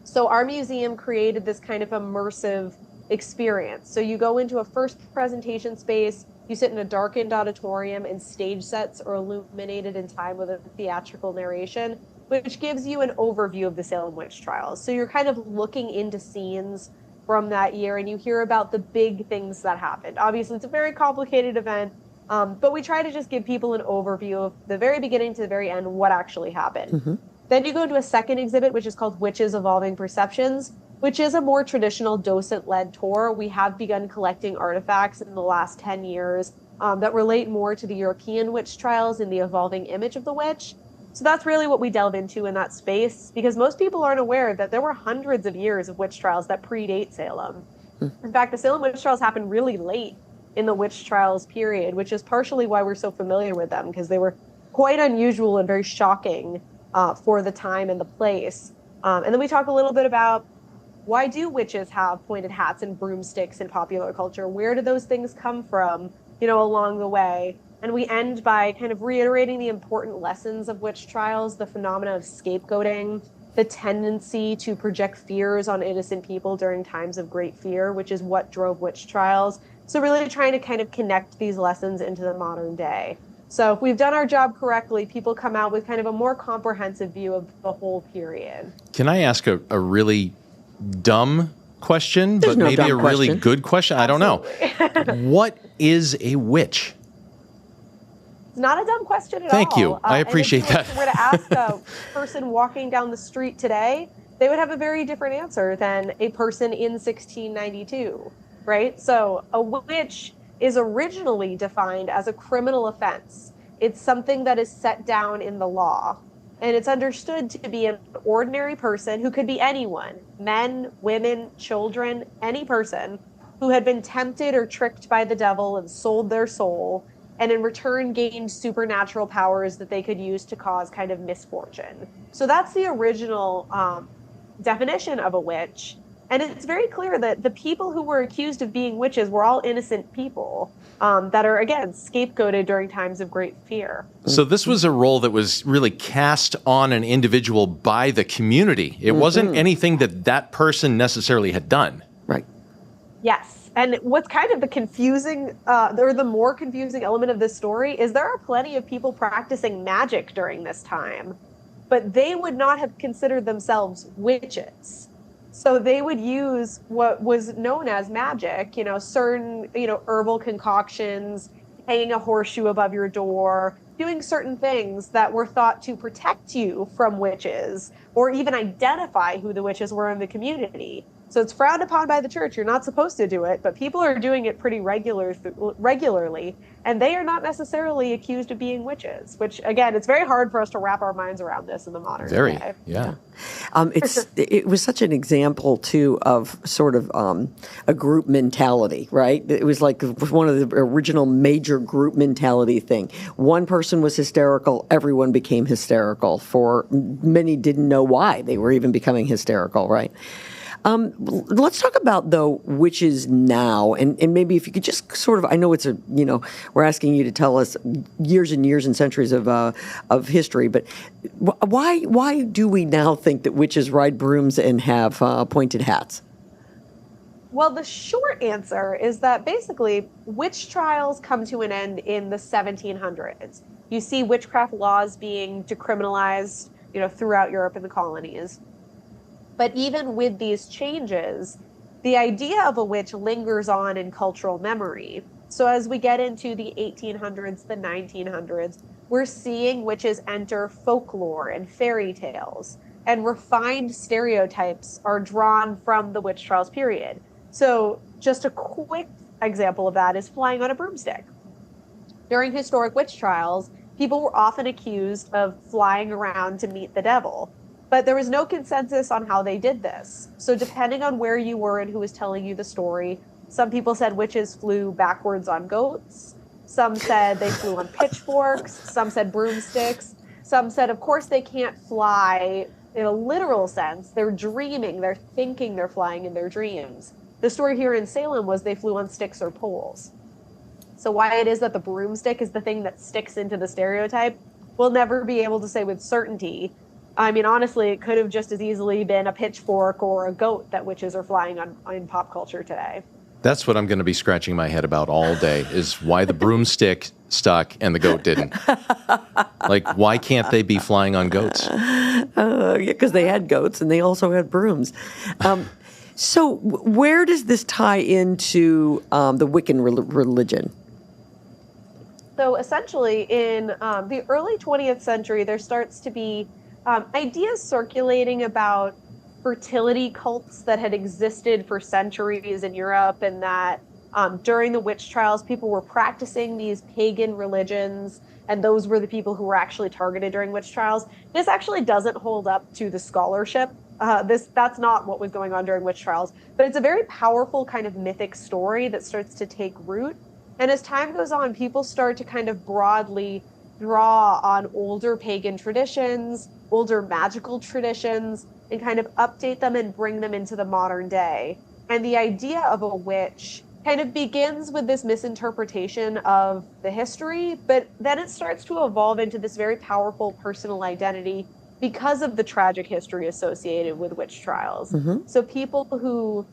So our museum created this kind of immersive experience. So you go into a first presentation space, you sit in a darkened auditorium, and stage sets are illuminated in time with a theatrical narration, which gives you an overview of the Salem witch trials. So you're kind of looking into scenes from that year, and you hear about the big things that happened. Obviously, it's a very complicated event, but we try to just give people an overview of the very beginning to the very end, what actually happened. Mm-hmm. Then you go to a second exhibit, which is called Witches Evolving Perceptions, which is a more traditional docent-led tour. We have begun collecting artifacts in the last 10 years that relate more to the European witch trials and the evolving image of the witch. So that's really what we delve into in that space, because most people aren't aware that there were hundreds of years of witch trials that predate Salem. In fact, the Salem witch trials happened really late in the witch trials period, which is partially why we're so familiar with them, because they were quite unusual and very shocking for the time and the place. And then we talk a little bit about, why do witches have pointed hats and broomsticks in popular culture? Where do those things come from, along the way? And we end by kind of reiterating the important lessons of witch trials, the phenomena of scapegoating, the tendency to project fears on innocent people during times of great fear, which is what drove witch trials. So really trying to kind of connect these lessons into the modern day. So if we've done our job correctly, people come out with kind of a more comprehensive view of the whole period. Can I ask a really dumb question, There's but no maybe dumb a really question. good question? Absolutely. I don't know. What is a witch? It's not a dumb question at all. Thank you. I appreciate that. If you were to ask a person walking down the street today, they would have a very different answer than a person in 1692, right? So a witch is originally defined as a criminal offense. It's something that is set down in the law. And it's understood to be an ordinary person who could be anyone, men, women, children, any person who had been tempted or tricked by the devil and sold their soul, and in return gained supernatural powers that they could use to cause kind of misfortune. So that's the original definition of a witch. And it's very clear that the people who were accused of being witches were all innocent people that are, again, scapegoated during times of great fear. So this was a role that was really cast on an individual by the community. It wasn't anything that person necessarily had done. Right. Yes. And what's kind of the confusing, or the more confusing element of this story is there are plenty of people practicing magic during this time, but they would not have considered themselves witches. So they would use what was known as magic, certain, herbal concoctions, hanging a horseshoe above your door, doing certain things that were thought to protect you from witches or even identify who the witches were in the community. So it's frowned upon by the church. You're not supposed to do it, but people are doing it pretty regularly, and they are not necessarily accused of being witches, which, again, it's very hard for us to wrap our minds around this in the modern day. Yeah. It was such an example, too, of sort of a group mentality, right? It was like one of the original major group mentality thing. One person was hysterical, everyone became hysterical. Many didn't know why they were even becoming hysterical, right? Let's talk about, though, witches now, and maybe if you could just sort of, I know we're asking you to tell us years and years and centuries of history, but why do we now think that witches ride brooms and have pointed hats? Well, the short answer is that basically witch trials come to an end in the 1700s. You see witchcraft laws being decriminalized, throughout Europe and the colonies. But even with these changes, the idea of a witch lingers on in cultural memory. So as we get into the 1800s, the 1900s, we're seeing witches enter folklore and fairy tales, and refined stereotypes are drawn from the witch trials period. So just a quick example of that is flying on a broomstick. During historic witch trials, people were often accused of flying around to meet the devil. But there was no consensus on how they did this. So depending on where you were and who was telling you the story, some people said witches flew backwards on goats. Some said they flew on pitchforks. Some said broomsticks. Some said, of course, they can't fly in a literal sense, they're dreaming, they're thinking they're flying in their dreams. The story here in Salem was they flew on sticks or poles. So why it is that the broomstick is the thing that sticks into the stereotype, we'll never be able to say with certainty. I mean, honestly, it could have just as easily been a pitchfork or a goat that witches are flying on in pop culture today. That's what I'm going to be scratching my head about all day, is why the broomstick stuck and the goat didn't. Like, why can't they be flying on goats? Yeah, because they had goats and they also had brooms. So where does this tie into the Wiccan religion? So essentially, in the early 20th century, there starts to be ideas circulating about fertility cults that had existed for centuries in Europe, and that during the witch trials, people were practicing these pagan religions, and those were the people who were actually targeted during witch trials. This actually doesn't hold up to the scholarship. That's not what was going on during witch trials, but it's a very powerful kind of mythic story that starts to take root. And as time goes on, people start to kind of broadly draw on older pagan traditions, older magical traditions, and kind of update them and bring them into the modern day. And the idea of a witch kind of begins with this misinterpretation of the history, but then it starts to evolve into this very powerful personal identity because of the tragic history associated with witch trials. Mm-hmm. So people who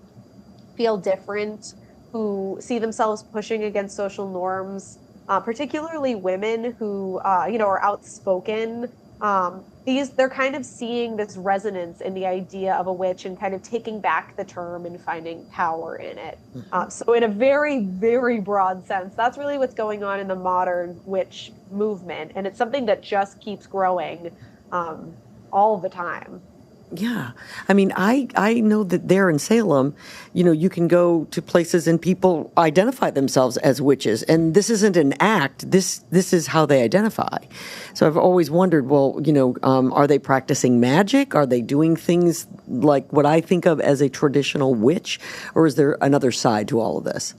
feel different, who see themselves pushing against social norms, particularly women who are outspoken, they're kind of seeing this resonance in the idea of a witch and kind of taking back the term and finding power in it. Mm-hmm. So in a very, very broad sense, that's really what's going on in the modern witch movement. And it's something that just keeps growing all the time. Yeah. I mean, I know that there in Salem, you can go to places and people identify themselves as witches. And this isn't an act. This is how they identify. So I've always wondered, well, are they practicing magic? Are they doing things like what I think of as a traditional witch? Or is there another side to all of this?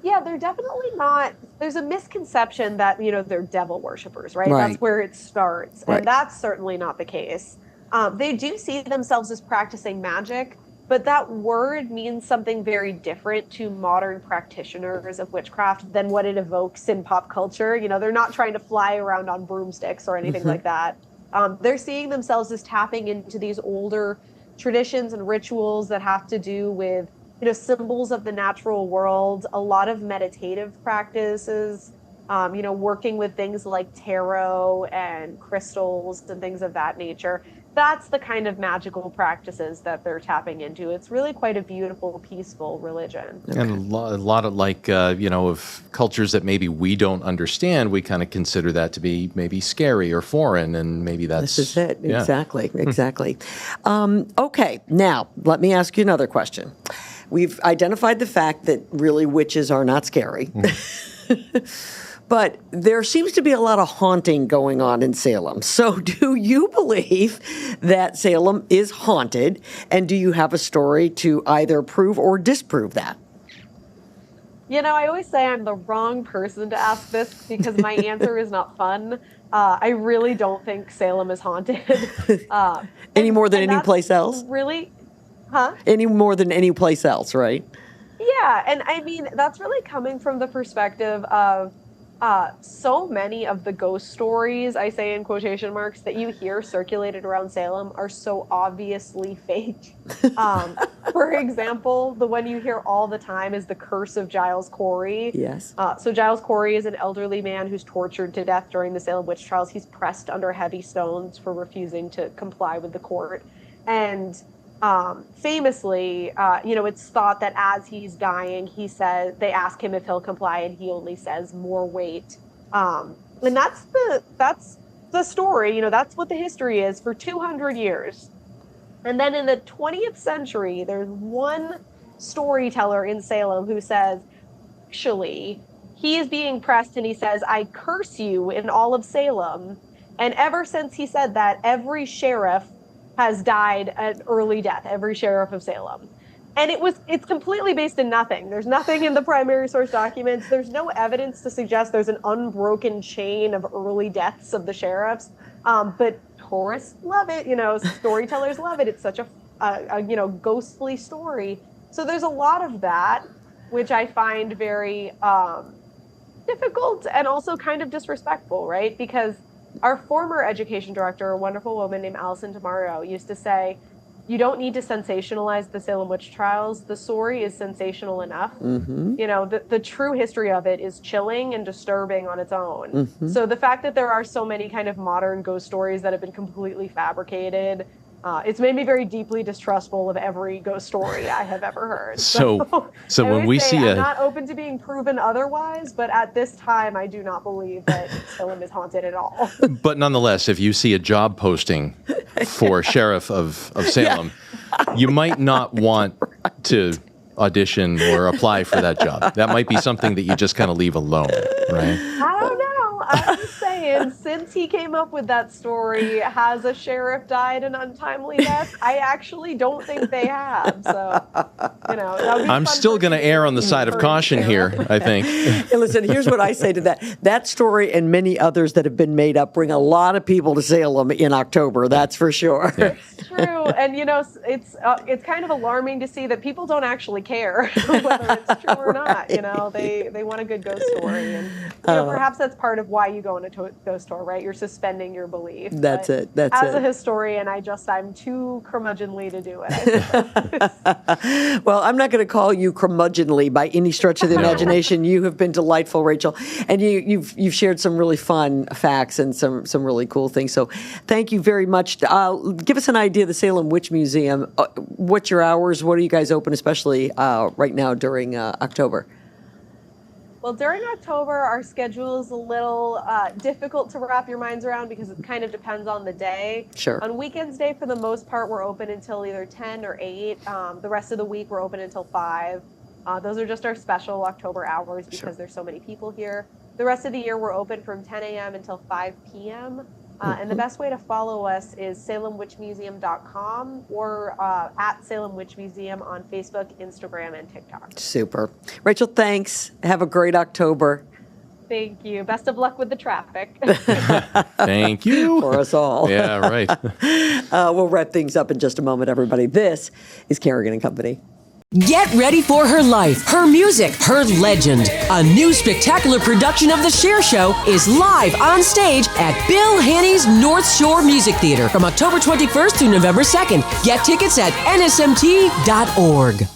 Yeah, they're definitely not. There's a misconception that, they're devil worshippers, right? Right. That's where it starts. Right. And that's certainly not the case. They do see themselves as practicing magic, but that word means something very different to modern practitioners of witchcraft than what it evokes in pop culture. They're not trying to fly around on broomsticks or anything like that. They're seeing themselves as tapping into these older traditions and rituals that have to do with, symbols of the natural world, a lot of meditative practices, working with things like tarot and crystals and things of that nature. That's the kind of magical practices that they're tapping into. It's really quite a beautiful, peaceful religion. And a lot of of cultures that maybe we don't understand, we kind of consider that to be maybe scary or foreign, and maybe that's... This is it. Yeah. Exactly. Okay, now let me ask you another question. We've identified the fact that really witches are not scary. But there seems to be a lot of haunting going on in Salem. So do you believe that Salem is haunted? And do you have a story to either prove or disprove that? I always say I'm the wrong person to ask this because my answer is not fun. I really don't think Salem is haunted. Any more than any place else? Really? Huh? Any more than any place else, right? Yeah. And I mean, that's really coming from the perspective of so many of the ghost stories, I say in quotation marks, that you hear circulated around Salem are so obviously fake. For example, the one you hear all the time is the curse of Giles Corey. Yes. So Giles Corey is an elderly man who's tortured to death during the Salem witch trials. He's pressed under heavy stones for refusing to comply with the court. And famously, it's thought that as he's dying, they ask him if he'll comply, and he only says more weight. And that's the story. That's what the history is for 200 years. And then in the 20th century, there's one storyteller in Salem who says, actually, he is being pressed and he says, "I curse you in all of Salem." And ever since he said that, every sheriff has died an early death, every sheriff of Salem. And it's completely based in nothing. There's nothing in the primary source documents. There's no evidence to suggest there's an unbroken chain of early deaths of the sheriffs. But tourists love it. Storytellers love it. It's such a ghostly story. So there's a lot of that, which I find very difficult and also kind of disrespectful, right? Because our former education director, a wonderful woman named Allison Tamaro, used to say, you don't need to sensationalize the Salem witch trials. The story is sensational enough. Mm-hmm. The true history of it is chilling and disturbing on its own. Mm-hmm. So the fact that there are so many kind of modern ghost stories that have been completely fabricated, it's made me very deeply distrustful of every ghost story I have ever heard. So when we see I'm not open to being proven otherwise, but at this time, I do not believe that Salem is haunted at all. But nonetheless, if you see a job posting for sheriff of Salem, you might not want to audition or apply for that job. That might be something that you just kind of leave alone, right? I don't know. I'm just saying, since he came up with that story, has a sheriff died an untimely death? I actually don't think they have. So, I'm still going to err on the side of caution here, I think. Hey, listen, here's what I say to that. That story and many others that have been made up bring a lot of people to Salem in October, that's for sure. Yeah. It's true. And, it's kind of alarming to see that people don't actually care whether it's true or not. They want a good ghost story. And, perhaps that's part of why you go on a ghost tour, right? You're suspending your belief. That's it. As a historian, I'm too curmudgeonly to do it. Well, I'm not going to call you curmudgeonly by any stretch of the imagination. You have been delightful, Rachel, and you've shared some really fun facts and some really cool things. So, thank you very much. Give us an idea of the Salem Witch Museum. What's your hours? What are you guys open, especially right now during October? Well, during October, our schedule is a little difficult to wrap your minds around because it kind of depends on the day. Sure. On weekends day, for the most part, we're open until either 10 or 8. The rest of the week, we're open until 5. Those are just our special October hours because there's so many people here. The rest of the year, we're open from 10 a.m. until 5 p.m. And the best way to follow us is salemwitchmuseum.com or at Salem Witch Museum on Facebook, Instagram, and TikTok. Super. Rachel, thanks. Have a great October. Thank you. Best of luck with the traffic. Thank you. For us all. Yeah, right. We'll wrap things up in just a moment, everybody. This is Kerrigan & Company. Get ready for her life, her music, her legend. A new spectacular production of The Cher Show is live on stage at Bill Haney's North Shore Music Theater from October 21st through November 2nd. Get tickets at nsmt.org.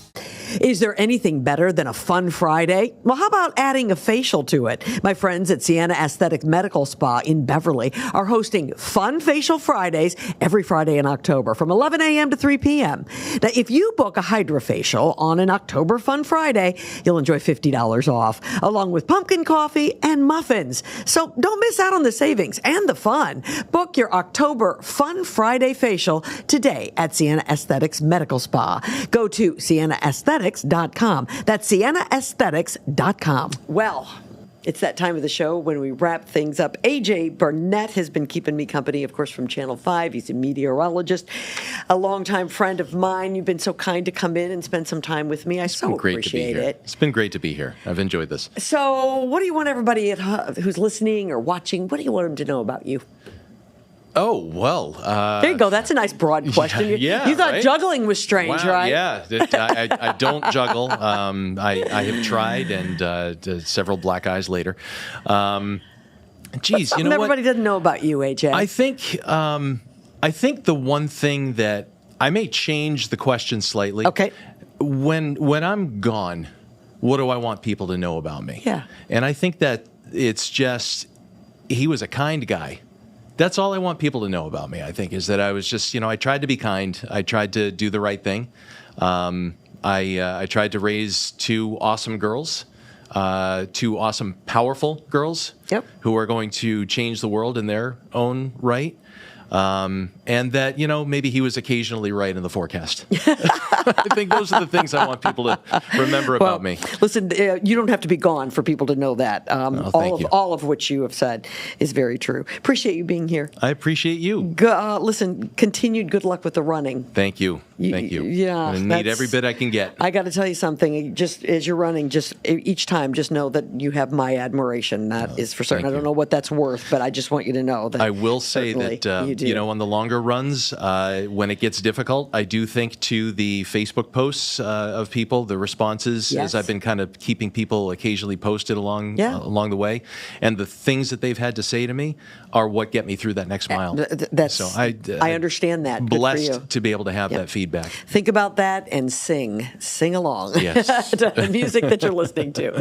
Is there anything better than a fun Friday? Well, how about adding a facial to it? My friends at Sienna Aesthetic Medical Spa in Beverly are hosting Fun Facial Fridays every Friday in October from 11 a.m. to 3 p.m. Now, if you book a hydrofacial on an October Fun Friday, you'll enjoy $50 off, along with pumpkin coffee and muffins. So don't miss out on the savings and the fun. Book your October Fun Friday facial today at Sienna Aesthetics Medical Spa. Go to siennaaesthetics.com. That's siennaaesthetics.com. Well, it's that time of the show when we wrap things up. A.J. Burnett has been keeping me company, of course, from Channel 5. He's a meteorologist, a longtime friend of mine. You've been so kind to come in and spend some time with me. I so appreciate it. It's been great to be here. I've enjoyed this. So what do you want everybody who's listening or watching, what do you want them to know about you? Oh, well. There you go. That's a nice broad question. Yeah, you thought right? Juggling was strange, wow, right? Yeah. I don't juggle. I have tried, and several black eyes later. Geez, you know what? Everybody doesn't know about you, AJ. I think the one thing that I may change the question slightly. Okay. When I'm gone, what do I want people to know about me? Yeah. And I think that it's just he was a kind guy. That's all I want people to know about me, I think, is that I was just, I tried to be kind. I tried to do the right thing. I tried to raise two awesome girls, two awesome, powerful girls who are going to change the world in their own right. And that, maybe he was occasionally right in the forecast. I think those are the things I want people to remember about me. Listen, you don't have to be gone for people to know that. All of which you have said is very true. Appreciate you being here. I appreciate you. Listen, continued good luck with the running. Thank you. Thank you. Yeah. I need every bit I can get. I got to tell you something. Just as you're running, just each time, just know that you have my admiration. That is for certain. I don't know what that's worth, but I just want you to know that. I will say that, you know, on the longer runs, when it gets difficult, I do think to the Facebook posts of people, the responses, as I've been kind of keeping people occasionally posted along the way. And the things that they've had to say to me are what get me through that next mile. So I understand that. Blessed to be able to have that feedback. Think about that and sing along to the music that you're listening to.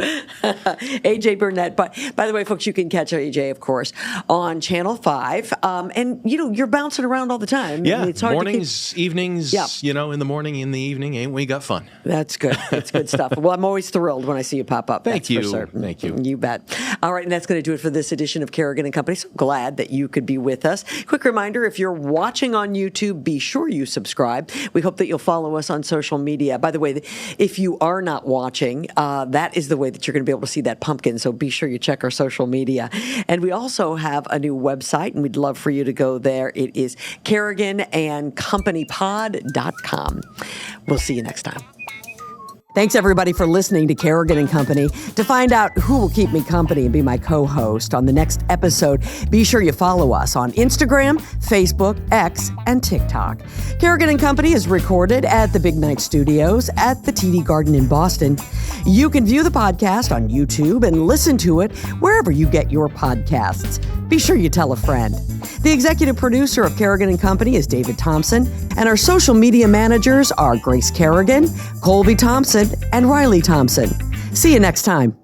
AJ Burnett. But by the way, folks, you can catch AJ, of course, on Channel 5. And, you know, you're bouncing around all the time. Yeah, it's hard mornings, evenings, you know, in the morning, in the evening, ain't we got fun? That's good. That's good stuff. Well, I'm always thrilled when I see you pop up. Thank you. For certain. Thank you. You bet. All right, and that's going to do it for this edition of Kerrigan & Company. So glad that you could be with us. Quick reminder, if you're watching on YouTube, be sure you subscribe. We hope that you'll follow us on social media. By the way, if you are not watching, that is the way that you're going to be able to see that pumpkin. So be sure you check our social media. And we also have a new website, and we'd love for you to go there. It is KerriganandCompanyPod.com. We'll see you next time. Thanks, everybody, for listening to Kerrigan & Company. To find out who will keep me company and be my co-host on the next episode, be sure you follow us on Instagram, Facebook, X, and TikTok. Kerrigan & Company is recorded at the Big Night Studios at the TD Garden in Boston. You can view the podcast on YouTube and listen to it wherever you get your podcasts. Be sure you tell a friend. The executive producer of Kerrigan & Company is David Thompson, and our social media managers are Grace Kerrigan, Colby Thompson, and Riley Thompson. See you next time.